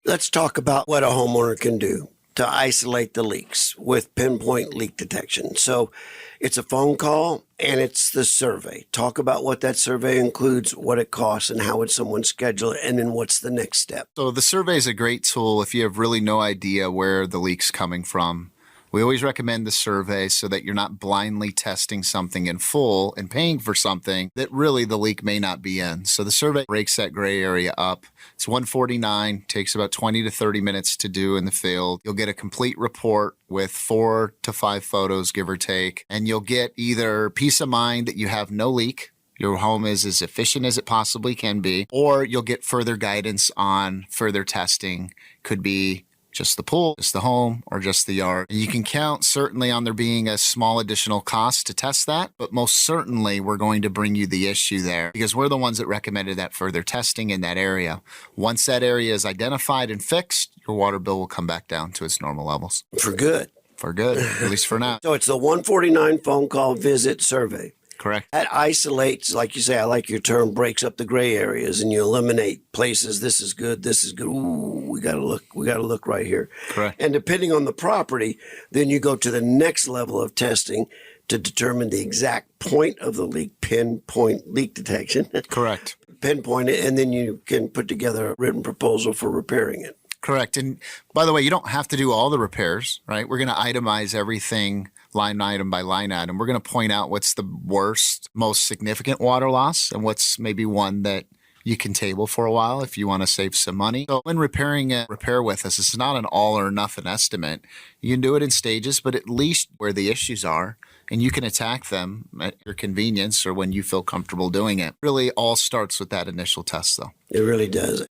Let's talk about what a homeowner can do to isolate the leaks with PinPoint leak detection. So it's a phone call and it's the survey. Talk about what that survey includes, what it costs, and how would someone schedule it, and then what's the next step. So the survey is a great tool if you have really no idea where the leak's coming from. We always recommend the survey so that you're not blindly testing something in full and paying for something that really the leak may not be in. So the survey breaks that gray area up. It's $149, takes about 20 to 30 minutes to do in the field. You'll get a complete report with 4 to 5 photos, give or take, and you'll get either peace of mind that you have no leak, your home is as efficient as it possibly can be, or you'll get further guidance on further testing. Could be just the pool, just the home, or just the yard. And you can count certainly on there being a small additional cost to test that, but most certainly we're going to bring you the issue there because we're the ones that recommended that further testing in that area. Once that area is identified and fixed, your water bill will come back down to its normal levels. For good. For good, at least for now. So it's the 149 phone call visit survey. Correct. That isolates, like you say, I like your term, breaks up the gray areas, and you eliminate places. This is good. This is good. Ooh, we got to look. We got to look right here. Correct. And depending on the property, then you go to the next level of testing to determine the exact point of the leak, PinPoint leak detection. Correct. Pinpoint it, and then you can put together a written proposal for repairing it. Correct. And by the way, you don't have to do all the repairs, right? We're going to itemize everything line item by line item. We're going to point out what's the worst, most significant water loss and what's maybe one that you can table for a while if you want to save some money. So when repairing a repair with us, it's not an all or nothing estimate. You can do it in stages, but at least where the issues are, and you can attack them at your convenience or when you feel comfortable doing it. Really all starts with that initial test though. It really does.